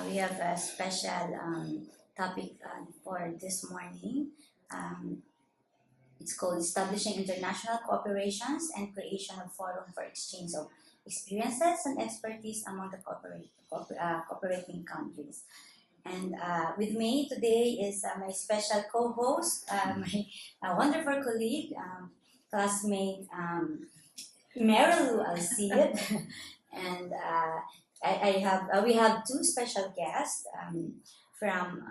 We have a special topic for this morning. It's called Establishing International Cooperations and Creation of Forum for Exchange of Experiences and Expertise among the cooperating countries. And with me today is my special co-host, my wonderful colleague, classmate Marilu Alcid, and we have two special guests from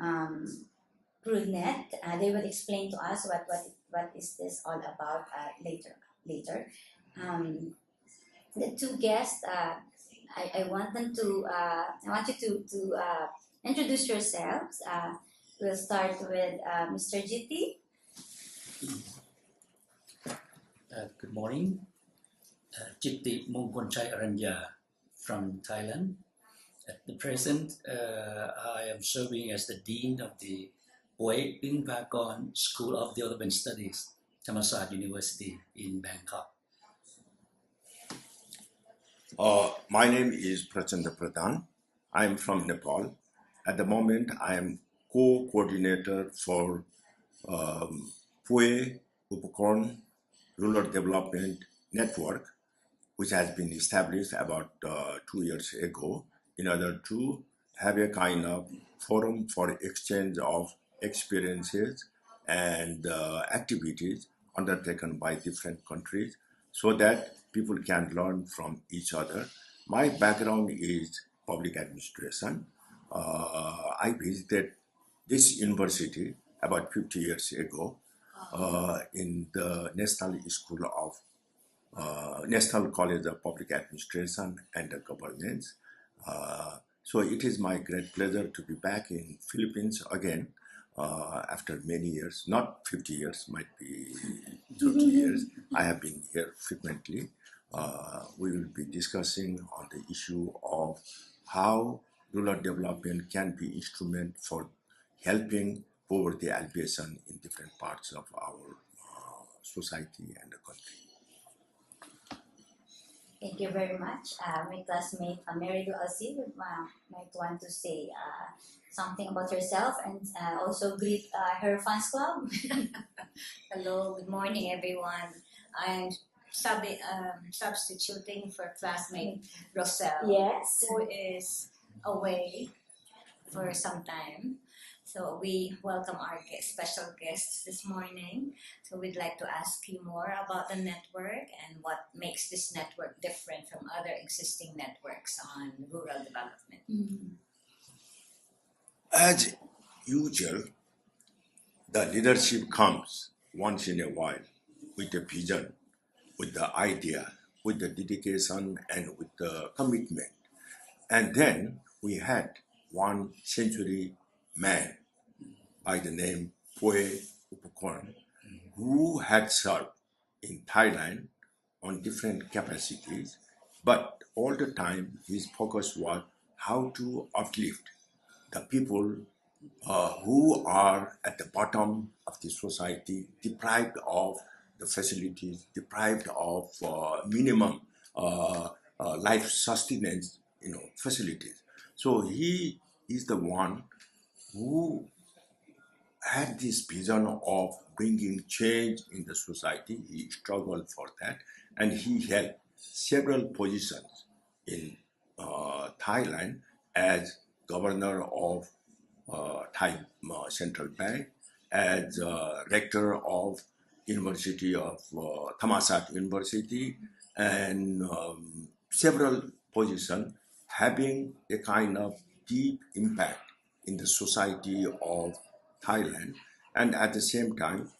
PURDnet. They will explain to us what is this all about later. The two guests, I want them to I want you to introduce yourselves. We'll start with Mr. Jitti. Good morning. Jitti Mongkolnchaiarunya from Thailand. At the present, I am serving as the Dean of the Puey School of Development Studies, Thammasat University in Bangkok. My name is Prachanda Pradhan. I am from Nepal. At the moment, I am co-coordinator for Puey Rural Development Network, which has been established about 2 years ago in order to have a kind of forum for exchange of experiences and activities undertaken by different countries so that people can learn from each other. My background is public administration. I visited this university about 50 years ago in the National College of Public Administration and Governance. So it is my great pleasure to be back in Philippines again after many years, not 50 years, might be 30 years. I have been here frequently. We will be discussing on the issue of how rural development can be instrument for helping poverty alleviation in different parts of our society and the country. Thank you very much. My classmate Marilu Alcid might want to say something about herself and also greet her fans club. Hello, good morning everyone. I'm substituting for classmate Roselle, Yes. who is away for some time. So we welcome our special guests this morning. So we'd like to ask you more about the network and what makes this network different from other existing networks on rural development. Mm-hmm. As usual, the leadership comes once in a while with a vision, with the idea, with the dedication, and with the commitment. And then we had 1 century man by the name Puey, who had served in Thailand on different capacities, but all the time his focus was how to uplift the people who are at the bottom of the society, deprived of the facilities, deprived of minimum life sustenance, facilities. So he is the one who had this vision of bringing change in the society. He struggled for that, and he held several positions in Thailand as governor of Thai Central Bank, as rector of University of Thammasat University, and several positions having a kind of deep impact in the society of Thailand. And at the same time,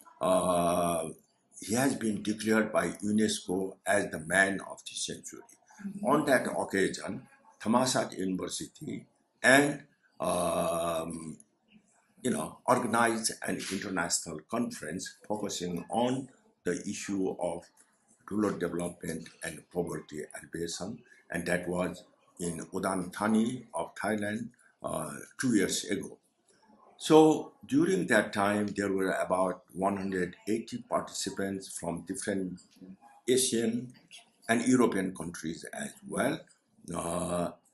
he has been declared by UNESCO as the man of the century. Mm-hmm. On that occasion, Thammasat University and organized an international conference focusing on the issue of rural development and poverty alleviation, and that was in Udon Thani of Thailand 2 years ago. So during that time, there were about 180 participants from different Asian and European countries as well.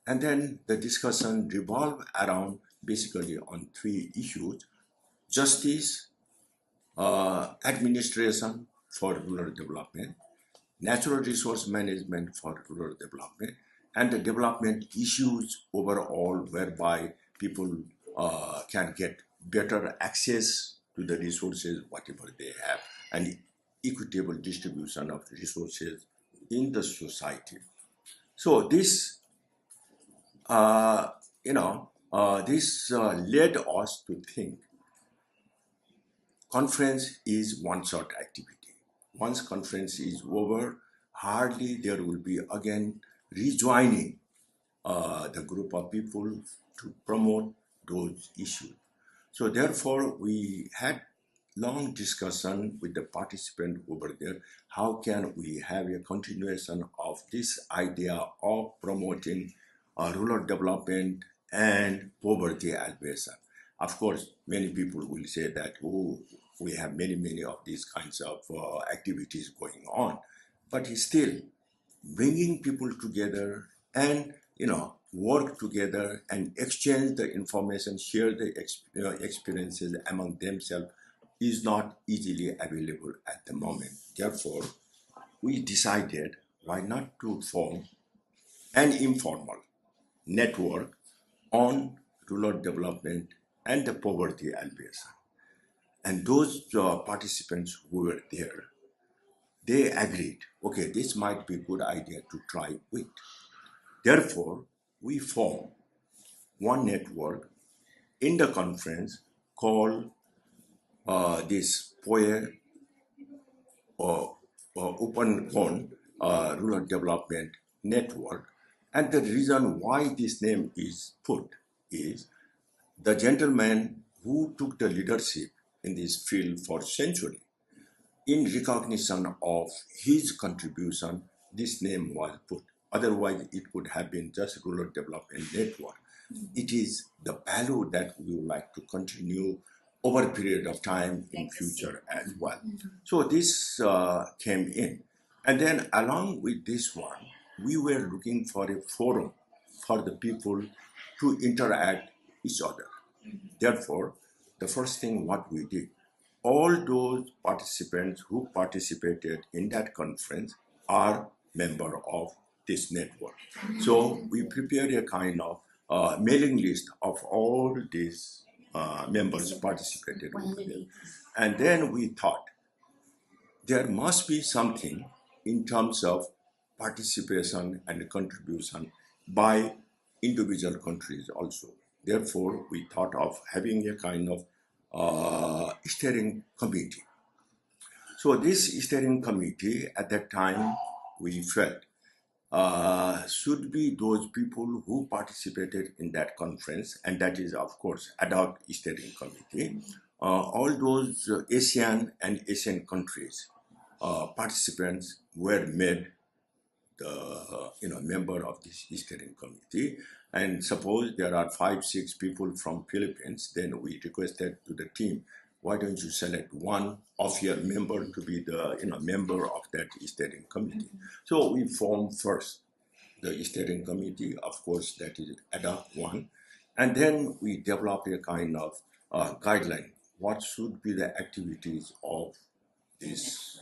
And then the discussion revolved around basically on three issues: justice, administration for rural development, natural resource management for rural development, and the development issues overall, whereby people can get better access to the resources, whatever they have, and equitable distribution of resources in the society. So this, led us to think conference is one short activity. Once conference is over, hardly there will be again rejoining the group of people to promote those issues. So therefore, we had long discussion with the participant over there. How can we have a continuation of this idea of promoting rural development and poverty alleviation? Of course, many people will say that, oh, we have many of these kinds of activities going on, but still bringing people together and work together and exchange the information, share the experiences among themselves is not easily available at the moment. Therefore, we decided why not to form an informal network on rural development and the poverty alleviation. And those participants who were there, they agreed, okay, this might be a good idea to try with. Therefore, we formed one network in the conference called this Puey or Open On Rural Development Network. And the reason why this name is put is the gentleman who took the leadership in this field for centuries. In recognition of his contribution, this name was put. Otherwise, it would have been just Rural Development Network. It is the value that we would like to continue over a period of time in future as well. So this came in. And then along with this one, we were looking for a forum for the people to interact each other. Therefore, the first thing what we did, all those participants who participated in that conference are member of this network. So we prepared a kind of mailing list of all these members participated. And then we thought there must be something in terms of participation and contribution by individual countries also. Therefore, we thought of having a kind of steering committee. So this steering committee at that time we felt should be those people who participated in that conference, and that is of course ad hoc steering committee. All those Asian and Asian countries participants were made the member of this steering committee. And suppose there are 5-6 people from Philippines, then we requested to the team, why don't you select one of your member to be the member of that steering committee? So we formed first the steering committee, of course that is ad hoc one, and then we developed a kind of guideline. What should be the activities of this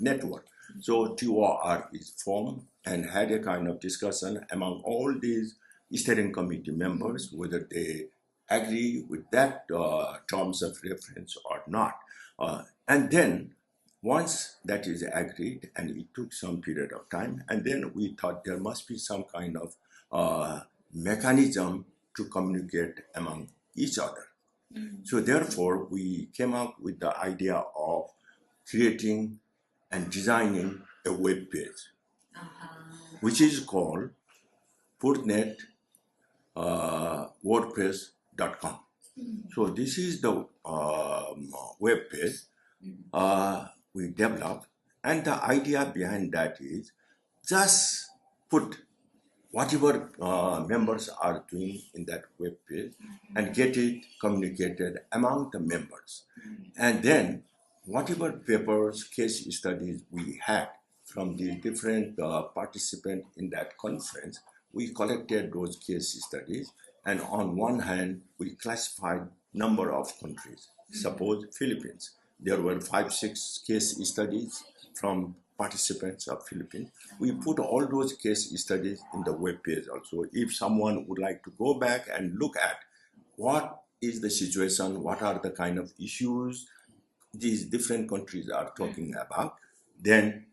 network? So TOR is formed and had a kind of discussion among all these steering committee members whether they agree with that terms of reference or not. And then once that is agreed, and it took some period of time, and then we thought there must be some kind of mechanism to communicate among each other. So therefore, we came up with the idea of creating and designing a web page, which is called PURDnet WordPress.com. So this is the web page we developed, and the idea behind that is just put whatever members are doing in that web page and get it communicated among the members. And then whatever papers, case studies we had from the different participants in that conference, we collected those case studies, and on one hand, we classified number of countries. Suppose Philippines. There were 5-6 case studies from participants of Philippines. We put all those case studies in the web page also. If someone would like to go back and look at what is the situation, what are the kind of issues these different countries are talking about, then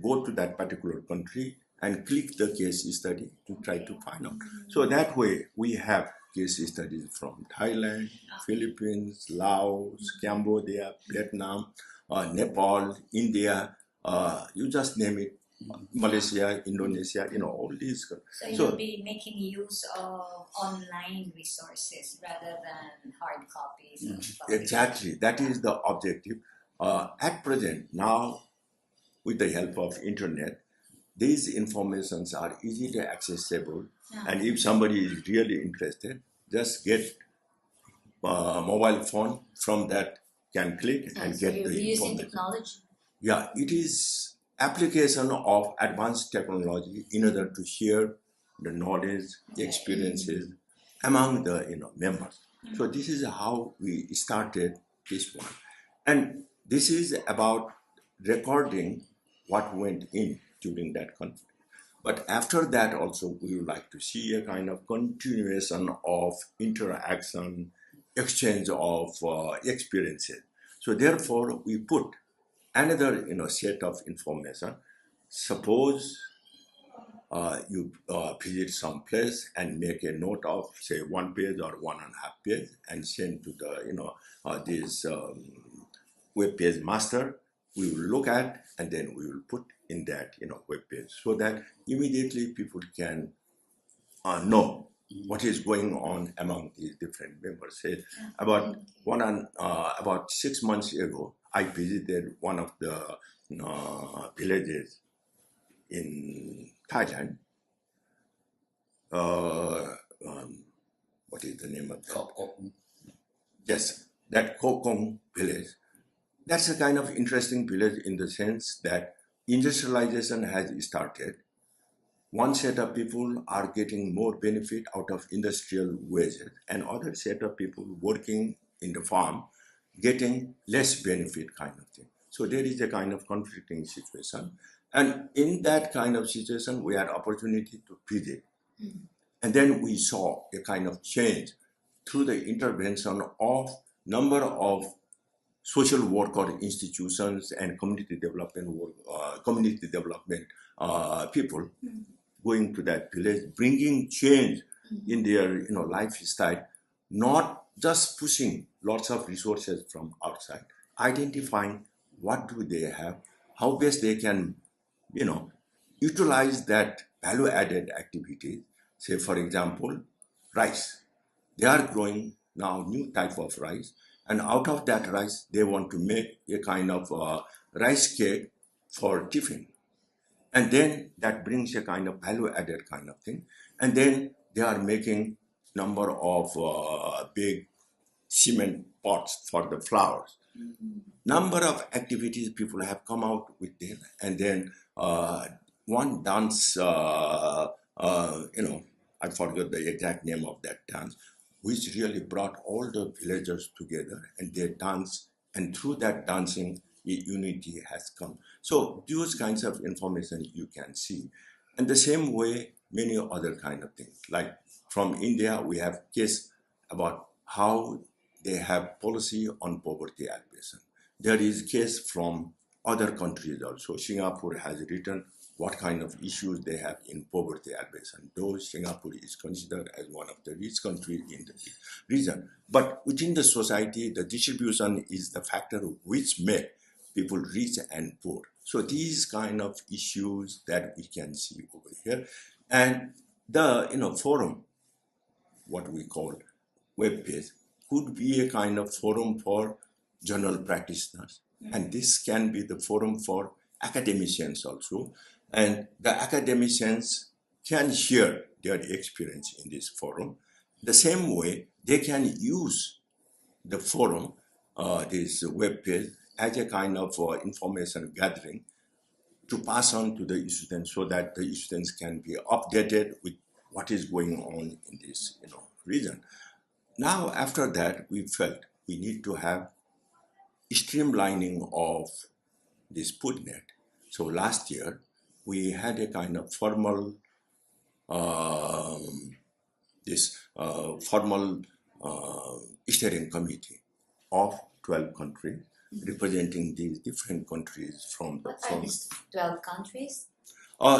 go to that particular country and click the case study to try to find out. So that way we have case studies from Thailand, Philippines, Laos, Cambodia, Vietnam, Nepal, India, you just name it, Malaysia, Indonesia, all these. So you'll be making use of online resources rather than hard copies. Exactly, that is the objective. At present, now, with the help of internet, these informations are easily accessible, and if somebody is really interested, just get a mobile phone from that, can click and so get you're the using information. technology. Yeah, it is application of advanced technology in order to share the knowledge, experiences among the members. So this is how we started this one, and this is about recording what went in during that conference. But after that also, we would like to see a kind of continuation of interaction, exchange of experiences. So therefore, we put another set of information. Suppose you visit some place and make a note of, say, 1 page or 1.5 page and send to the this web page master. We will look at, and then we will put in that web page, so that immediately people can know what is going on among these different members. Say, about 6 months ago, I visited one of the villages in Thailand. What is the name of that? Yes, that Kokong village. That's a kind of interesting village in the sense that industrialization has started. One set of people are getting more benefit out of industrial wages, and other set of people working in the farm getting less benefit, kind of thing. So there is a kind of conflicting situation. And in that kind of situation, we had opportunity to visit. And then we saw a kind of change through the intervention of number of social worker institutions and community development people going to that village, bringing change in their lifestyle, not just pushing lots of resources from outside, identifying what do they have, how best they can utilize that value-added activity. Say, for example, rice. They are growing now new type of rice, and out of that rice, they want to make a kind of rice cake for tiffin. And then that brings a kind of value-added kind of thing. And then they are making number of big cement pots for the flowers. Number of activities people have come out with them. And then one dance, I forgot the exact name of that dance, which really brought all the villagers together, and they dance, and through that dancing, unity has come. So those kinds of information you can see. And the same way, many other kind of things. Like from India, we have case about how they have policy on poverty alleviation. There is case from other countries also. Singapore has written what kind of issues they have in poverty alleviation, though Singapore is considered as one of the rich countries in the region. But within the society, the distribution is the factor which make people rich and poor. So these kind of issues that we can see over here. And the forum, what we call web page, could be a kind of forum for general practitioners. And this can be the forum for academicians also. And the academicians can share their experience in this forum. The same way, they can use the forum, this web page, as a kind of information gathering to pass on to the students so that the students can be updated with what is going on in this region. Now, after that, we felt we need to have streamlining of this PURDnet. So last year, we had a kind of formal steering committee of 12 countries, representing these different countries from the. What are these 12 countries?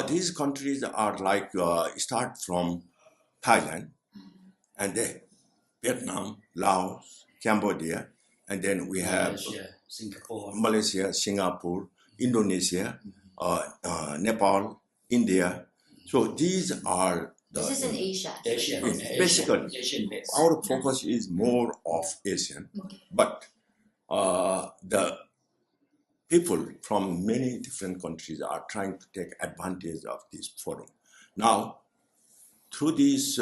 These countries are like start from Thailand, and then Vietnam, Laos, Cambodia, and then we have Malaysia, Singapore, Indonesia, Nepal, India. So these are This is in Asia. basically, our focus is more of Asian, but the people from many different countries are trying to take advantage of this forum. Now, through this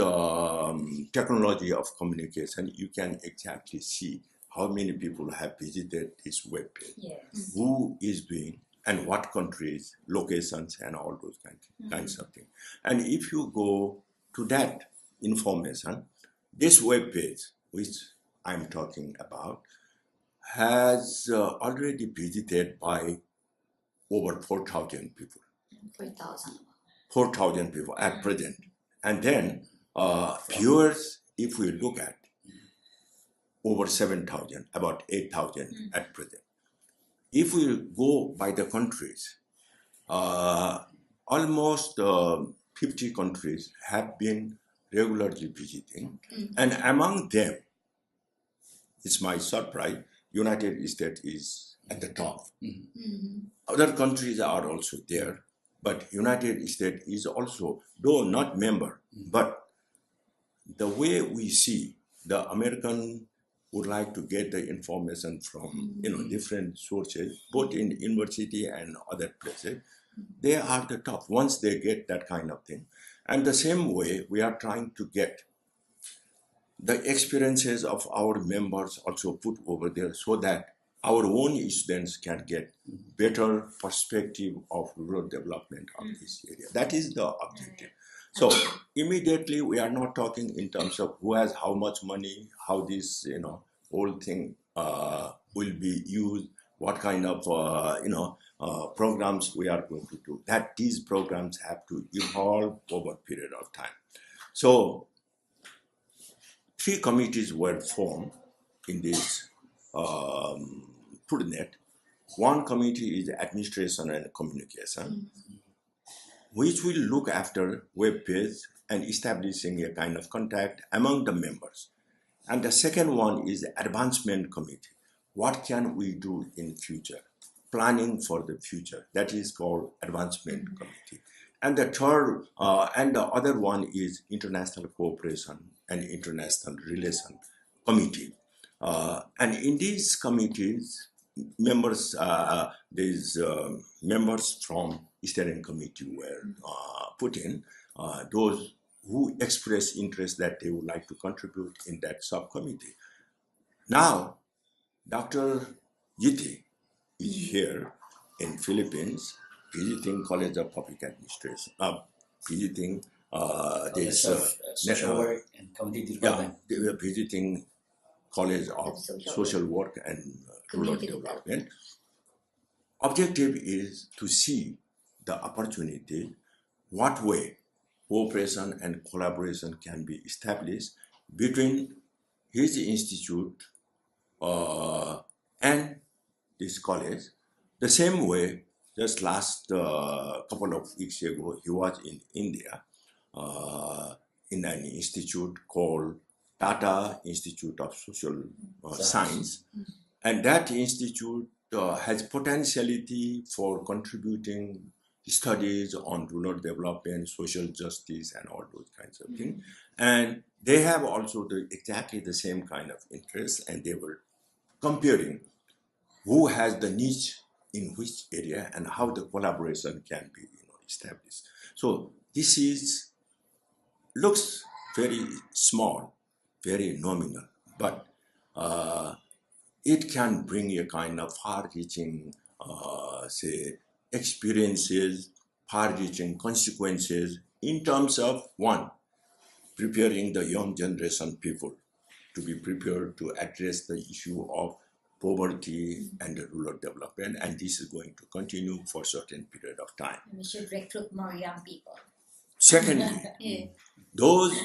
technology of communication, you can exactly see how many people have visited this web page, Yes. who is doing, and what countries, locations, and all those kinds of things. And if you go to that information, this web page, which I'm talking about, has already visited by over 4,000 people. 4,000. 4,000 people at present. And then viewers, if we look at, over 7,000, about 8,000 at present. If we go by the countries, almost 50 countries have been regularly visiting. And among them, it's my surprise, United States is at the top. Other countries are also there, but United States is also, though not member, but the way we see the American would like to get the information from different sources, both in university and other places, they are the top once they get that kind of thing. And the same way we are trying to get the experiences of our members also put over there so that our own students can get better perspective of rural development of this area. That is the objective. So immediately we are not talking in terms of who has how much money, how this whole thing will be used, what kind of programs we are going to do. That these programs have to evolve over a period of time. So 3 committees were formed in this PURDnet. One committee is administration and communication, which will look after web page and establishing a kind of contact among the members. And the second one is advancement committee. What can we do in future? Planning for the future. That is called advancement committee. And the third, and the other one is international cooperation and international relation committee. And in these committees, members, these members from steering committee were put in, those who express interest that they would like to contribute in that subcommittee. Now, Dr. Jitti is here in Philippines, visiting College of Public Administration, visiting this social work and community development. they were visiting College of Social Work and Rural Development. Objective is to see the opportunity, what way cooperation and collaboration can be established between his institute and this college. The same way, just last couple of weeks ago, he was in India in an institute called Tata Institute of Social Science. And that institute has potentiality for contributing studies on rural development, social justice, and all those kinds of things. And they have also exactly the same kind of interest, and they were comparing who has the niche in which area and how the collaboration can be established. So this looks very small, very nominal, but it can bring a kind of far-reaching, experiences, far-reaching consequences in terms of, one, preparing the young generation people to be prepared to address the issue of poverty and the rural development, and this is going to continue for a certain period of time. We should recruit more young people. Secondly, Yeah. those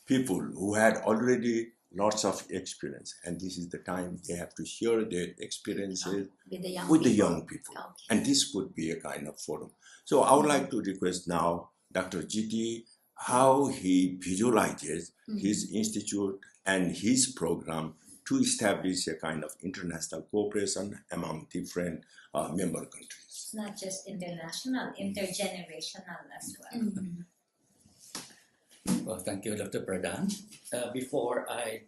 people who had already lots of experience, and this is the time they have to share their experiences With the young with the people. young people. Okay. And this could be a kind of forum. So I would like to request now Dr. Jitti how he visualizes his institute and his program to establish a kind of international cooperation among different member countries. It's not just international, intergenerational as well. Well, thank you, Dr. Pradhan. Before I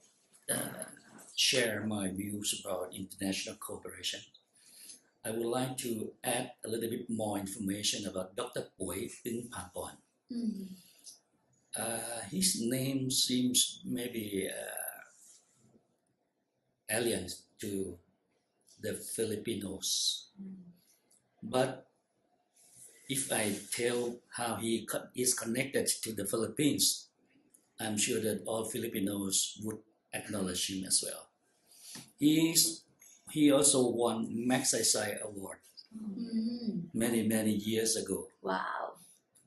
share my views about international cooperation, I would like to add a little bit more information about Dr. Puey in Pradhan. His name seems maybe alien to the Filipinos, but if I tell how he is connected to the Philippines, I'm sure that all Filipinos would acknowledge him as well. He also won Magsaysay Award many years ago. Wow.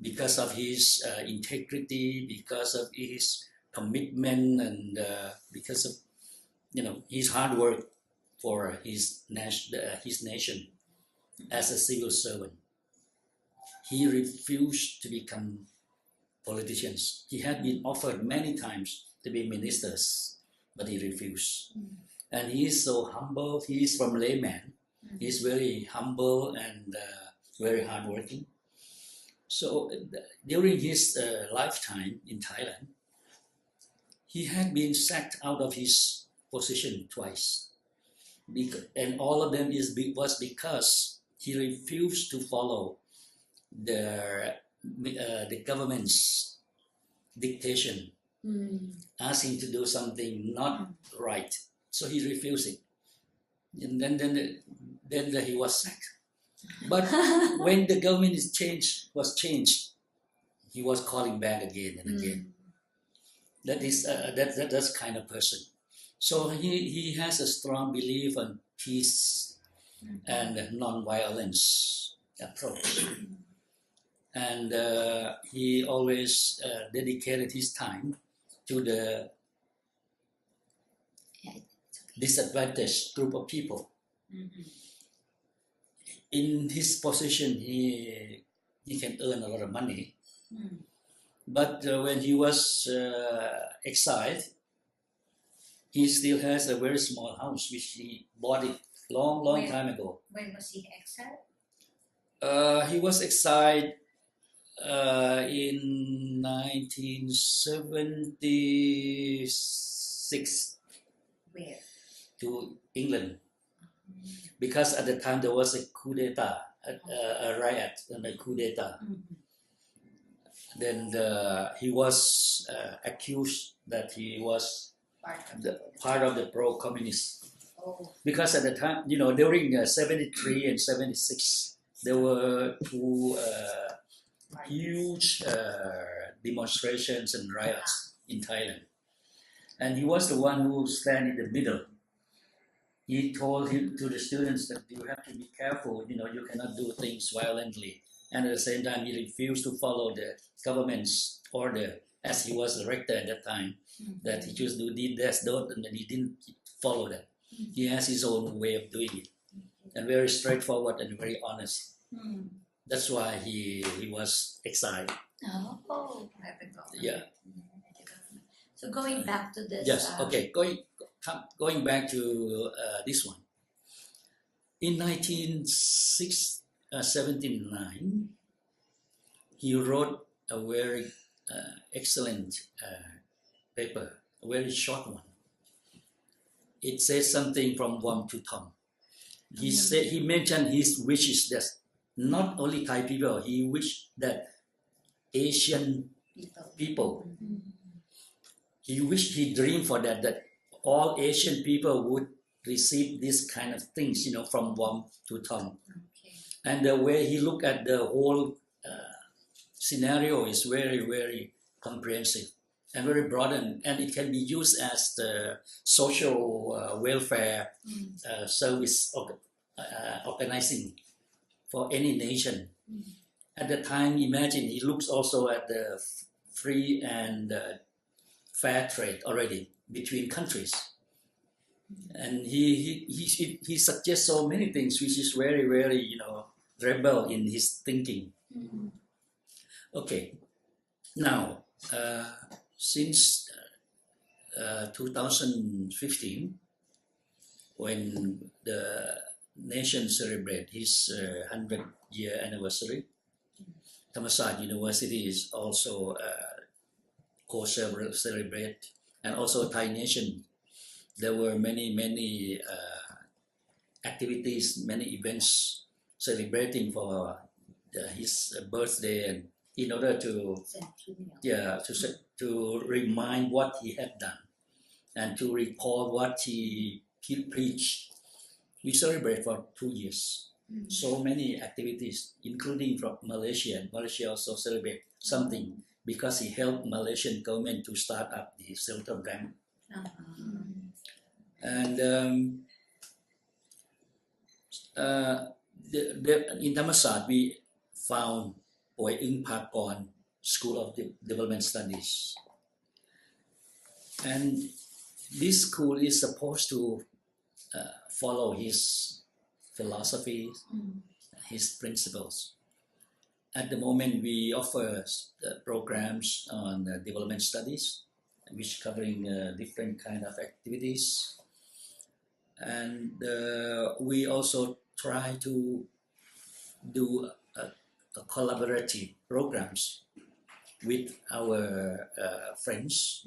Because of his integrity, because of his commitment, and because of his hard work for his nation as a civil servant. He refused to become politicians. He had been offered many times to be ministers, but he refused. And he is so humble. He is from Deliman. He's very humble and very hardworking. So during his lifetime in Thailand, he had been sacked out of his position twice. And all of them was because he refused to follow the government's dictation, asking to do something not right. So he refused it. And then he was sacked. But when the government was changed, he was calling back again and again. That's kind of person. So he has a strong belief on peace and non-violence approach. And he always dedicated his time to the disadvantaged group of people. In his position, he can earn a lot of money. But when he was exiled, he still has a very small house, which he bought it long time ago. When was he exiled? He was exiled in 1976 Where? to England. Because at the time there was a coup d'etat, a riot and a coup d'etat. Then he was accused that he was part of the pro-communist. Because at the time, during 73 and 76, there were two huge demonstrations and riots in Thailand. And he was the one who stand in the middle. He told to the students that you have to be careful, you cannot do things violently. And at the same time, he refused to follow the government's order, as he was the rector at that time, that he just did this, don't, and then he didn't follow that. He has his own way of doing it, and very straightforward and very honest. That's why he was exiled. Oh, Yeah. So going back to this. Yes. Okay. Going back to this one. In 1979, he wrote a very excellent paper, a very short one. It says something from Wam to Tom. He mentioned his wishes that not only Thai people, he wished that Asian people. He dreamed for that all Asian people would receive this kind of things, from Wam to Tom. And the way he looked at the whole scenario is very, very comprehensive and very broad, and it can be used as the social welfare service organizing for any nation. At the time, imagine he looks also at the free and fair trade already between countries, and he suggests so many things which is very, very rebel in his thinking. Okay, now since 2015, when the nation celebrate his 100-year anniversary, Thammasat University is also co-celebrate, and also Thai nation. There were many activities, many events celebrating for his birthday, and in order to remind what he had done and to recall what he preached. We celebrate for 2 years. So many activities, including from Malaysia. Malaysia also celebrate something because he helped Malaysian government to start up the shelter bank. And in Thammasat, we found Puey School of Development Studies. And this school is supposed to follow his philosophy, his principles. At the moment, we offer programs on development studies, which covering different kind of activities. And we also try to do collaborative programs with our friends.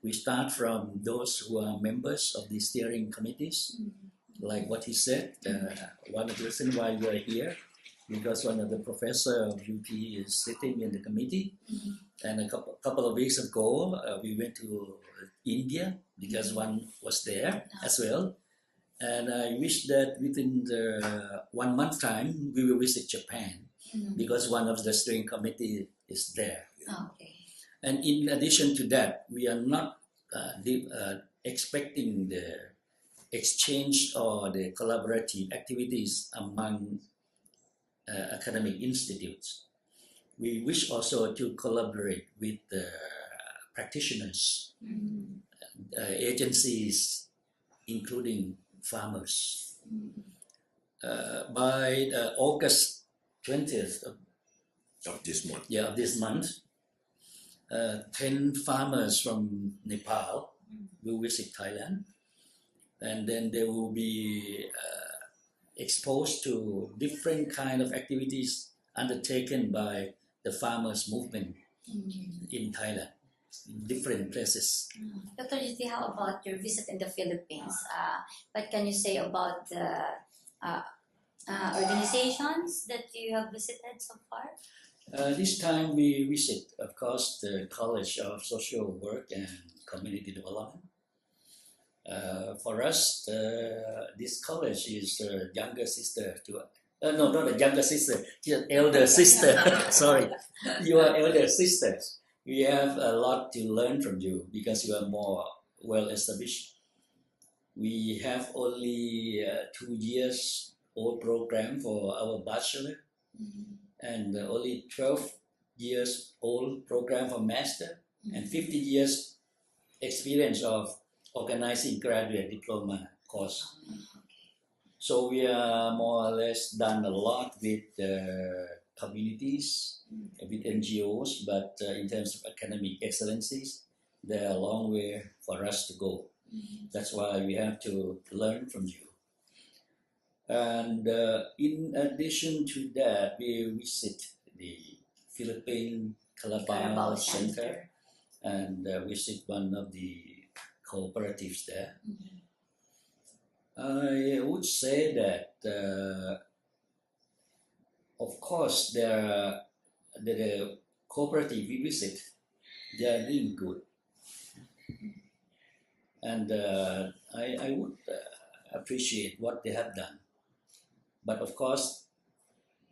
We start from those who are members of the steering committees, like what he said. One of the reasons why we are here, because one of the professor of UP is sitting in the committee. And a couple of weeks ago, we went to India because one was there as well. And I wish that within the 1 month time, we will visit Japan because one of the steering committee is there. And in addition to that, we are not expecting the exchange or the collaborative activities among academic institutes. We wish also to collaborate with practitioners, agencies, including farmers. By August 20th of this month. Of this month, 10 farmers from Nepal will visit Thailand, and then they will be exposed to different kind of activities undertaken by the farmers movement in Thailand, in different places. Dr. Jitti, how about your visit in the Philippines? What can you say about the organizations that you have visited so far? This time we visit, of course, the College of Social Work and Community Development. For us, this college is a younger sister to, no, not a younger sister, she's an elder sister. Sorry, you are elder sisters. We have a lot to learn from you because you are more well established. We have only 2 years old program for our bachelor, and only 12 years old program for master, and 50 years experience of organizing graduate diploma course. So we are more or less done a lot with communities, with NGOs, but in terms of academic excellencies, there are a long way for us to go. That's why we have to learn from you. And in addition to that, we visit the Philippine Carabao Center and visit one of the cooperatives there. I would say that, of course, the cooperative we visit, they are doing good. And I would appreciate what they have done. But of course,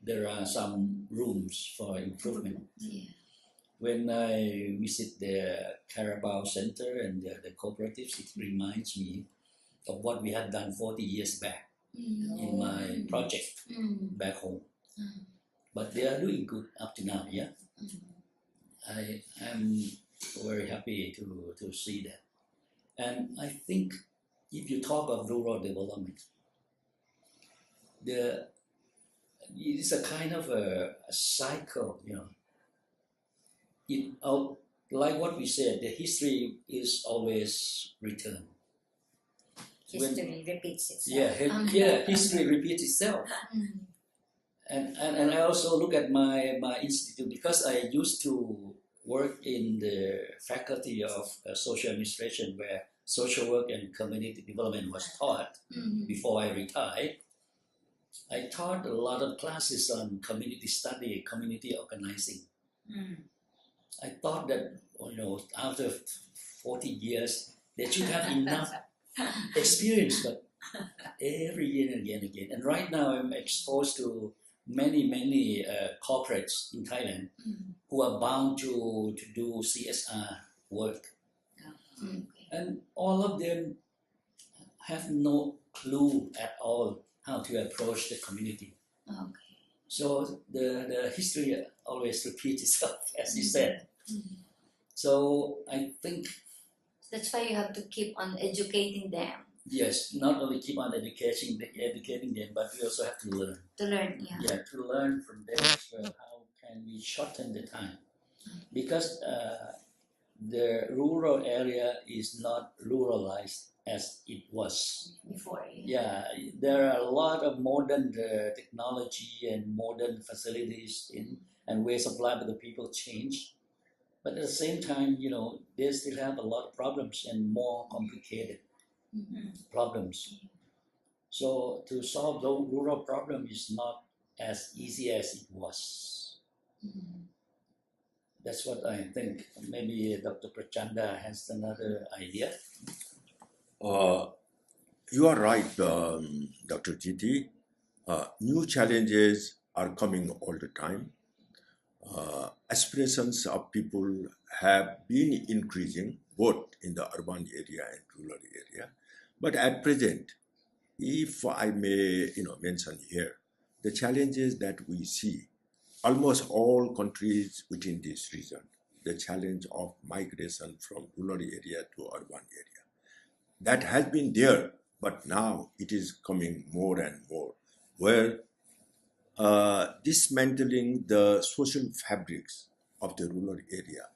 there are some rooms for improvement. Yeah. When I visit the Carabao Center and the cooperatives, it reminds me of what we had done 40 years back in my project back home. But they are doing good up to now, yeah. I am very happy to see that. And I think if you talk of rural development, it is a kind of a cycle, you know. Like what we said, the history is always returned. History repeats itself. Yeah, history repeats itself. And I also look at my institute, because I used to work in the faculty of social administration, where social work and community development was taught before I retired. I taught a lot of classes on community study, community organizing. I thought that, you know, after 40 years, they should have enough experience, but every year and again. And right now I'm exposed to many corporates in Thailand who are bound to do CSR work. And all of them have no clue at all how to approach the community. So the history always repeats itself, as you said. So I think That's why you have to keep on educating them. yes, not only keep on educating them, but we also have to learn. To learn, yeah. Yeah, to learn from them as well. How can we shorten the time? Because the rural area is not ruralized as it was Before. Yeah, there are a lot of modern technology and modern facilities and ways of life, but the people change. But at the same time, you know, they still have a lot of problems and more complicated problems. So to solve the rural problem is not as easy as it was. That's what I think. Maybe Dr. Prachanda has another idea. You are right, Dr. Jitti. New challenges are coming all the time. Aspirations of people have been increasing both in the urban area and rural area. But at present, if I may mention here, the challenges that we see, almost all countries within this region, the challenge of migration from rural area to urban area. That has been there, but now it is coming more and more, where dismantling the social fabrics of the rural area,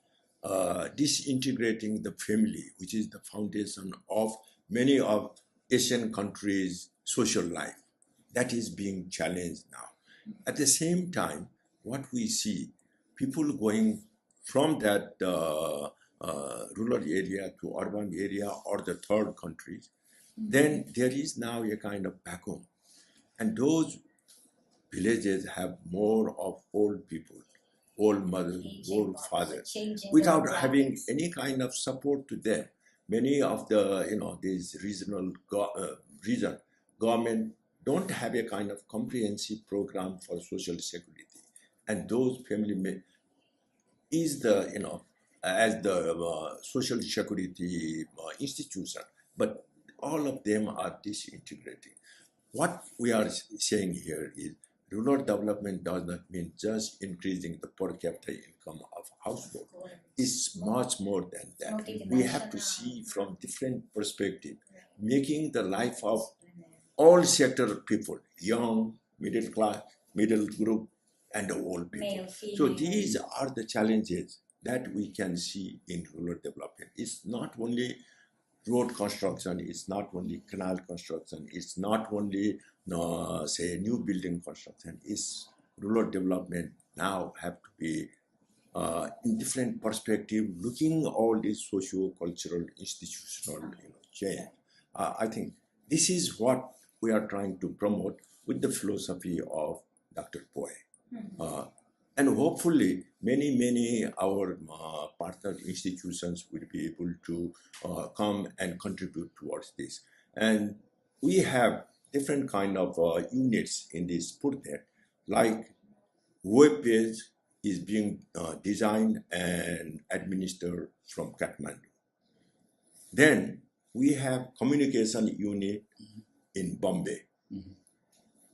disintegrating the family, which is the foundation of many of Asian countries' social life, that is being challenged now. At the same time, what we see, people going from that rural area to urban area or the third countries, then there is now a kind of vacuum. And those villages have more of old people, old mothers, old fathers, without having any kind of support to them. Many of the, these regional government don't have a kind of comprehensive program for social security. And those family is the, as the social security institution, but all of them are disintegrating. What we are saying here is rural development does not mean just increasing the per capita income of household. It's much more than that. We have to see from different perspectives, making the life of all sector people, young, middle class, middle group, and the old people. So these are the challenges that we can see in rural development. It's not only road construction, it's not only canal construction, it's not only say new building construction. It's rural development now have to be in different perspective, looking all these socio-cultural, institutional change. I think this is what we are trying to promote with the philosophy of Dr. Puey. And hopefully many our partner institutions will be able to come and contribute towards this. And we have different kind of units in this PURDnet, like web page is being designed and administered from Kathmandu. Then we have communication unit in Bombay.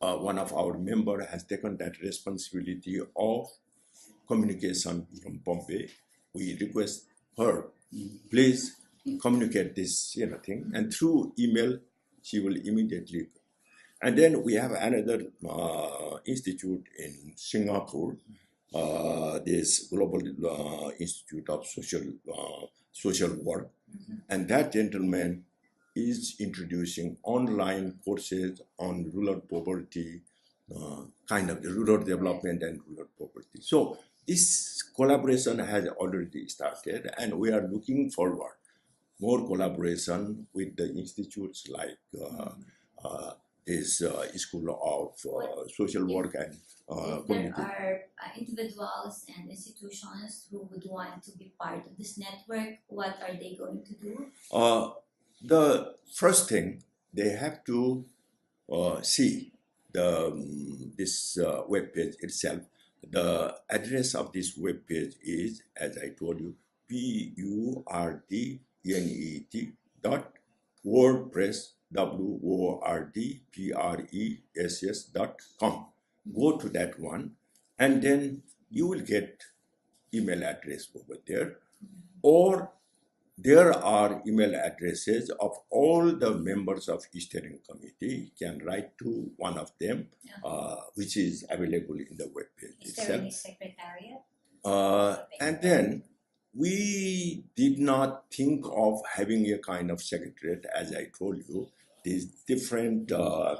One of our member has taken that responsibility of communication from Bombay. We request her, please communicate this thing, and through email she will immediately. And then we have another institute in Singapore, this Global Institute of Social Work, and that gentleman is introducing online courses on rural poverty, kind of the rural development and rural poverty. So this collaboration has already started, and we are looking forward more collaboration with the institutes like this School of Social Work and If Community. there are individuals and institutions who would want to be part of this network, what are they going to do? The first thing, they have to see this web page itself. The address of this web page is, as I told you, PURDnet.wordpress.com. Go to that one, and then you will get email address over there, or there are email addresses of all the members of steering committee. Can write to one of them, which is available in the web page Is there itself. any secretariat? And then we did not think of having a kind of secretariat. As I told you, these different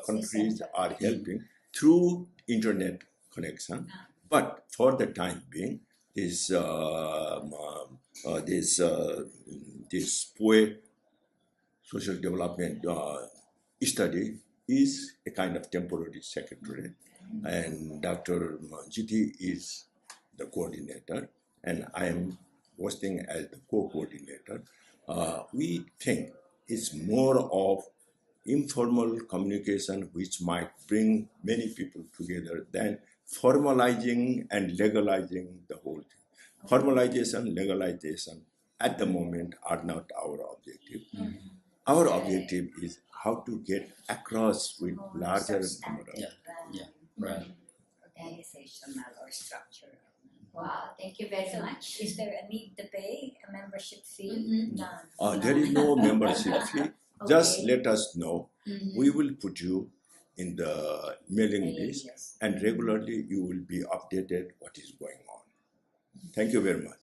countries are helping through internet connection. But for the time being, this Puey social development study is a kind of temporary secretary, and Dr. Jitti is the coordinator, and I am working as the co-coordinator. We think it's more of informal communication which might bring many people together than formalizing and legalizing the whole thing. Formalization, legalization at the moment are not our objective. Our objective is how to get across with larger number of Right. Organizational or structural. Wow, thank you very So, much. is there a need to pay a membership fee? Mhm. None. There is no membership fee. Just Okay. let us know. Mhm. We will put you in the mailing list, Yes. and regularly you will be updated what is going on. Thank you very much.